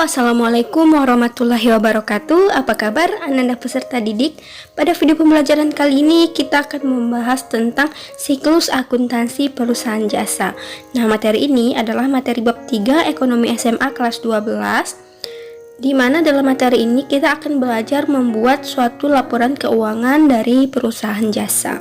Assalamualaikum warahmatullahi wabarakatuh. Apa kabar Ananda peserta didik? Pada video pembelajaran kali ini kita akan membahas tentang siklus akuntansi perusahaan jasa. Nah, materi ini adalah materi bab 3 Ekonomi SMA kelas 12, di mana dalam materi ini kita akan belajar membuat suatu laporan keuangan dari perusahaan jasa.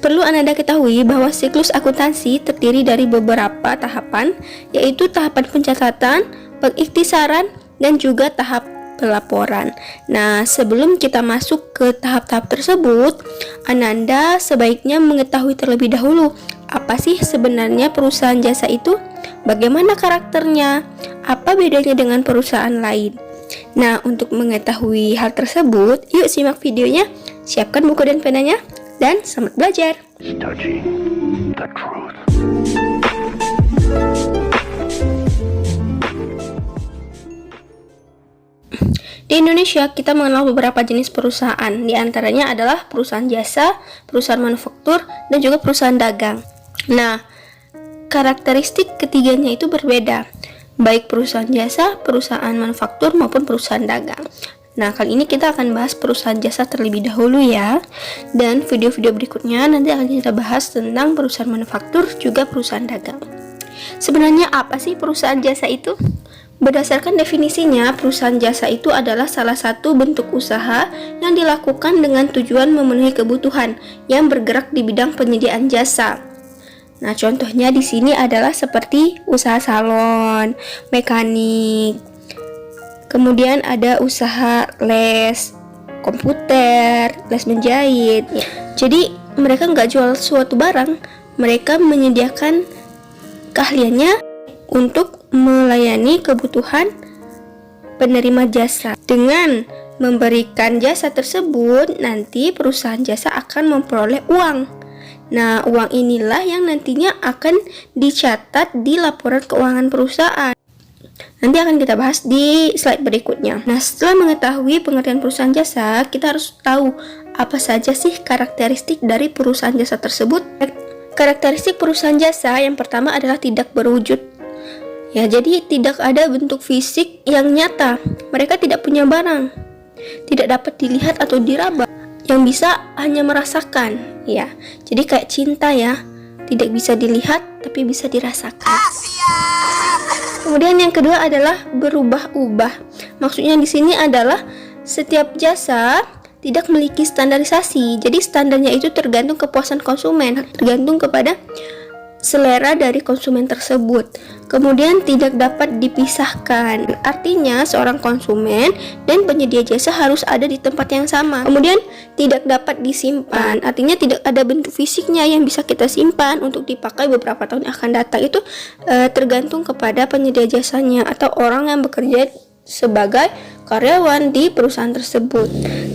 Perlu Anda ketahui bahwa siklus akuntansi terdiri dari beberapa tahapan, yaitu tahapan pencatatan, pengiktisaran, dan juga tahap pelaporan. Nah, sebelum kita masuk ke tahap-tahap tersebut, Ananda sebaiknya mengetahui terlebih dahulu apa sih sebenarnya perusahaan jasa itu, bagaimana karakternya, apa bedanya dengan perusahaan lain. Nah, untuk mengetahui hal tersebut, yuk simak videonya, siapkan buku dan penanya, dan selamat belajar. Di Indonesia, kita mengenal beberapa jenis perusahaan. Di antaranya adalah perusahaan jasa, perusahaan manufaktur, dan juga perusahaan dagang. Nah, karakteristik ketiganya itu berbeda, baik perusahaan jasa, perusahaan manufaktur, maupun perusahaan dagang. Nah, kali ini kita akan bahas perusahaan jasa terlebih dahulu ya. Dan video-video berikutnya nanti akan kita bahas tentang perusahaan manufaktur juga perusahaan dagang. Sebenarnya apa sih perusahaan jasa itu? Berdasarkan definisinya, perusahaan jasa itu adalah salah satu bentuk usaha yang dilakukan dengan tujuan memenuhi kebutuhan yang bergerak di bidang penyediaan jasa. Nah, contohnya di sini adalah seperti usaha salon, mekanik, kemudian ada usaha les komputer, les menjahit. Jadi mereka nggak jual suatu barang, mereka menyediakan keahliannya untuk melayani kebutuhan penerima jasa. Dengan memberikan jasa tersebut, nanti perusahaan jasa akan memperoleh uang. Nah, uang inilah yang nantinya akan dicatat di laporan keuangan perusahaan. Nanti akan kita bahas di slide berikutnya. Nah, setelah mengetahui pengertian perusahaan jasa, kita harus tahu apa saja sih karakteristik dari perusahaan jasa tersebut. Karakteristik perusahaan jasa yang pertama adalah tidak berwujud. Ya, jadi tidak ada bentuk fisik yang nyata. Mereka tidak punya barang, tidak dapat dilihat atau diraba, yang bisa hanya merasakan. Ya, jadi kayak cinta ya, tidak bisa dilihat tapi bisa dirasakan. Kemudian yang kedua adalah berubah-ubah. Maksudnya di sini adalah setiap jasa tidak memiliki standarisasi. Jadi standarnya itu tergantung kepuasan konsumen, tergantung kepada selera dari konsumen tersebut. Kemudian tidak dapat dipisahkan. Artinya seorang konsumen dan penyedia jasa harus ada di tempat yang sama. Kemudian tidak dapat disimpan. Artinya tidak ada bentuk fisiknya yang bisa kita simpan untuk dipakai beberapa tahun yang akan datang. Itu tergantung kepada penyedia jasanya atau orang yang bekerja sebagai karyawan di perusahaan tersebut.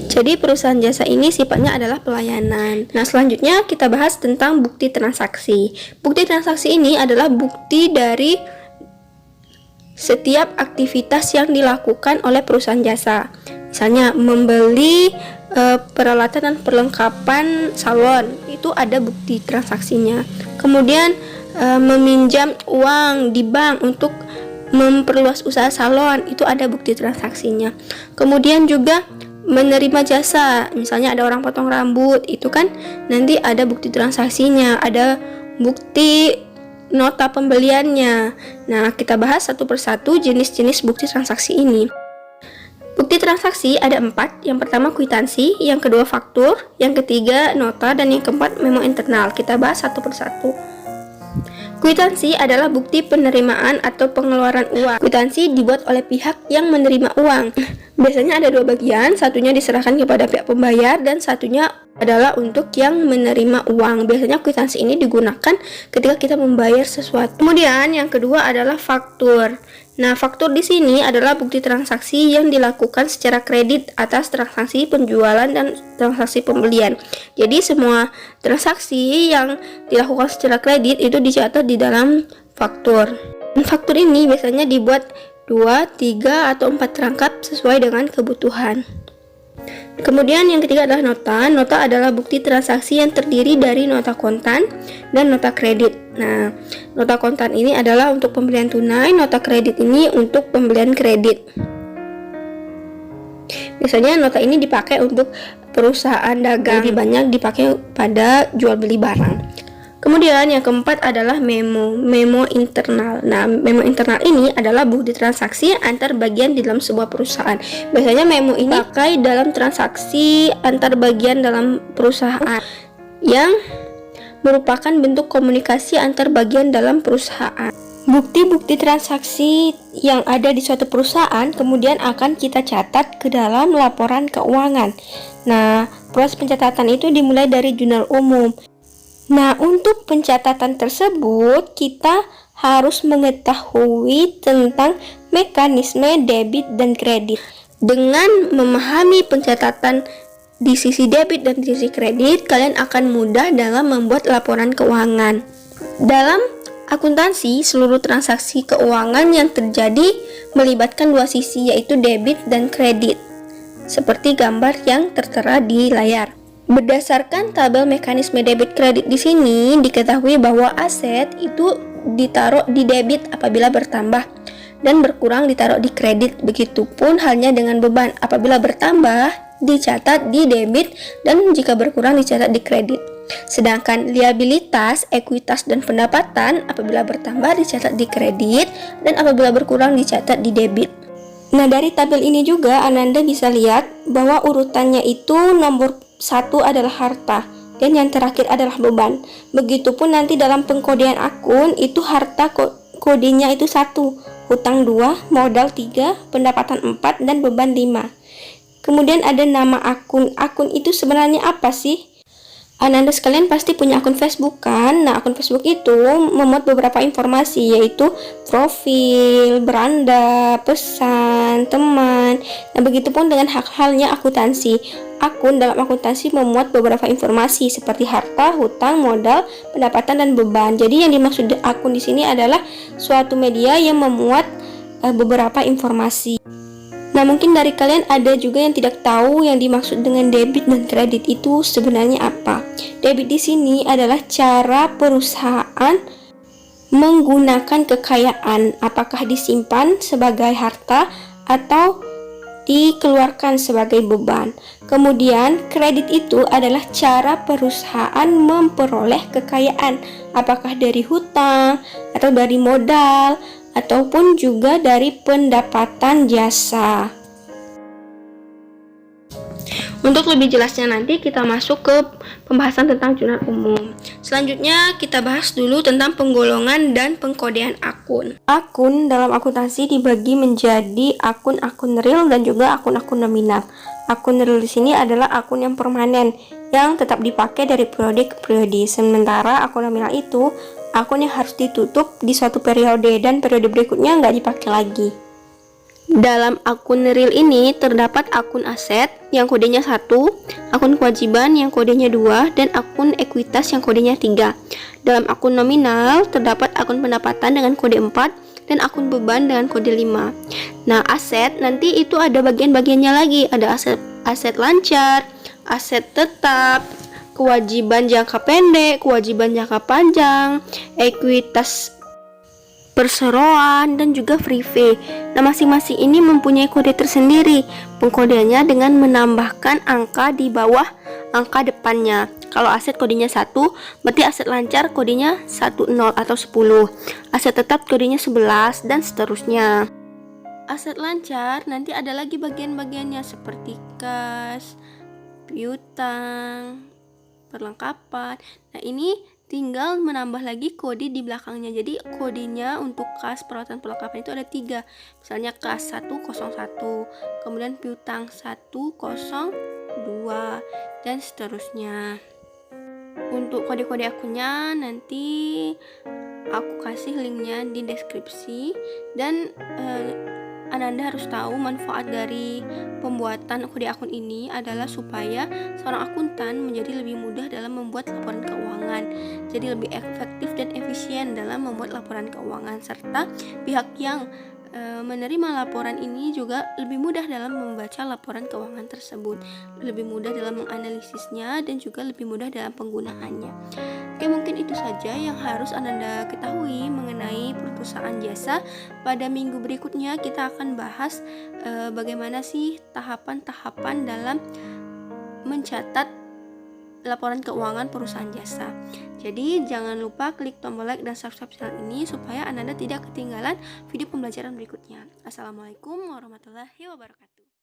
Jadi perusahaan jasa ini sifatnya adalah pelayanan. Nah, selanjutnya kita bahas tentang bukti transaksi. Bukti transaksi ini adalah bukti dari setiap aktivitas yang dilakukan oleh perusahaan jasa. Misalnya membeli peralatan dan perlengkapan salon, itu ada bukti transaksinya. Kemudian meminjam uang di bank untuk memperluas usaha salon, itu ada bukti transaksinya. Kemudian juga menerima jasa, misalnya ada orang potong rambut, itu kan nanti ada bukti transaksinya, ada bukti nota pembeliannya. Nah, kita bahas satu persatu jenis-jenis bukti transaksi ini. Bukti transaksi ada 4. Yang pertama kwitansi, yang kedua faktur, yang ketiga nota, dan yang keempat memo internal. Kita bahas satu persatu. Kwitansi adalah bukti penerimaan atau pengeluaran uang. Kwitansi dibuat oleh pihak yang menerima uang. Biasanya ada 2 bagian, satunya diserahkan kepada pihak pembayar dan satunya adalah untuk yang menerima uang. Biasanya kwitansi ini digunakan ketika kita membayar sesuatu. Kemudian yang kedua adalah faktur. Nah, faktur di sini adalah bukti transaksi yang dilakukan secara kredit atas transaksi penjualan dan transaksi pembelian. Jadi semua transaksi yang dilakukan secara kredit itu dicatat di dalam faktur. Dan faktur ini biasanya dibuat 2, 3, atau 4 rangkap sesuai dengan kebutuhan. Kemudian yang ketiga adalah nota. Nota adalah bukti transaksi yang terdiri dari nota kontan dan nota kredit. Nah, nota kontan ini adalah untuk pembelian tunai, nota kredit ini untuk pembelian kredit. Biasanya nota ini dipakai untuk perusahaan dagang, lebih banyak dipakai pada jual beli barang. Kemudian yang keempat adalah memo internal. Nah, memo internal ini adalah bukti transaksi antar bagian di dalam sebuah perusahaan. Biasanya memo ini dipakai dalam transaksi antar bagian dalam perusahaan yang merupakan bentuk komunikasi antar bagian dalam perusahaan. Bukti-bukti transaksi yang ada di suatu perusahaan kemudian akan kita catat ke dalam laporan keuangan. Nah, proses pencatatan itu dimulai dari jurnal umum. Nah, untuk pencatatan tersebut kita harus mengetahui tentang mekanisme debit dan kredit. Dengan memahami pencatatan di sisi debit dan di sisi kredit, kalian akan mudah dalam membuat laporan keuangan. Dalam akuntansi, seluruh transaksi keuangan yang terjadi melibatkan dua sisi, yaitu debit dan kredit, seperti gambar yang tertera di layar. Berdasarkan tabel mekanisme debit kredit di sini, diketahui bahwa aset itu ditaruh di debit apabila bertambah dan berkurang ditaruh di kredit. Begitupun halnya dengan beban, apabila bertambah dicatat di debit dan jika berkurang dicatat di kredit. Sedangkan liabilitas, ekuitas, dan pendapatan apabila bertambah dicatat di kredit dan apabila berkurang dicatat di debit. Nah, dari tabel ini juga Ananda bisa lihat bahwa urutannya itu nomor 1 adalah harta dan yang terakhir adalah beban. Begitupun nanti dalam pengkodean akun itu harta kodenya itu 1, hutang 2, modal 3, pendapatan 4, dan beban 5. Kemudian ada nama akun. Akun itu sebenarnya apa sih? Ananda sekalian pasti punya akun Facebook kan? Nah, akun Facebook itu memuat beberapa informasi, yaitu profil, beranda, pesan, teman. Nah, begitupun dengan halnya akuntansi. Akun dalam akuntansi memuat beberapa informasi seperti harta, hutang, modal, pendapatan, dan beban. Jadi yang dimaksud akun di sini adalah suatu media yang memuat beberapa informasi. Nah, mungkin dari kalian ada juga yang tidak tahu yang dimaksud dengan debit dan kredit itu sebenarnya apa. Debit di sini adalah cara perusahaan menggunakan kekayaan, apakah disimpan sebagai harta atau dikeluarkan sebagai beban. Kemudian kredit itu adalah cara perusahaan memperoleh kekayaan, apakah dari hutang atau dari modal ataupun juga dari pendapatan jasa. Untuk lebih jelasnya nanti kita masuk ke pembahasan tentang jurnal umum. Selanjutnya kita bahas dulu tentang penggolongan dan pengkodean akun. Akun dalam akuntansi dibagi menjadi akun-akun real dan juga akun-akun nominal. Akun real di sini adalah akun yang permanen yang tetap dipakai dari periode ke periode. Sementara akun nominal itu akun yang harus ditutup di suatu periode dan periode berikutnya nggak dipakai lagi. Dalam akun real ini terdapat akun aset yang kodenya 1, akun kewajiban yang kodenya 2, dan akun ekuitas yang kodenya 3. Dalam akun nominal terdapat akun pendapatan dengan kode 4 dan akun beban dengan kode 5. Nah, aset nanti itu ada bagian-bagiannya lagi. Ada aset lancar, aset tetap, kewajiban jangka pendek, kewajiban jangka panjang, ekuitas perseroan, dan juga free fee. Nah, masing-masing ini mempunyai kode tersendiri. Pengkodeannya dengan menambahkan angka di bawah angka depannya. Kalau aset kodenya 1, berarti aset lancar kodenya 10 atau 10. Aset tetap kodenya 11 dan seterusnya. Aset lancar nanti ada lagi bagian-bagiannya seperti kas, piutang, perlengkapan. Nah, ini tinggal menambah lagi kode di belakangnya. Jadi kodenya untuk kas peralatan perlengkapan itu ada 3. Misalnya kas 101, kemudian piutang 102, dan seterusnya. Untuk kode-kode akunnya nanti aku kasih linknya di deskripsi. Dan Ananda harus tahu manfaat dari pembuatan kode akun ini adalah supaya seorang akuntan menjadi lebih mudah dalam membuat laporan keuangan, jadi lebih efektif dan efisien dalam membuat laporan keuangan, serta pihak yang menerima laporan ini juga lebih mudah dalam membaca laporan keuangan tersebut, lebih mudah dalam menganalisisnya, dan juga lebih mudah dalam penggunaannya. Oke, mungkin itu saja yang harus Ananda ketahui mengenai perusahaan jasa. Pada minggu berikutnya kita akan bahas bagaimana sih tahapan-tahapan dalam mencatat laporan keuangan perusahaan jasa. Jadi jangan lupa klik tombol like dan subscribe channel ini supaya Ananda tidak ketinggalan video pembelajaran berikutnya. Assalamualaikum warahmatullahi wabarakatuh.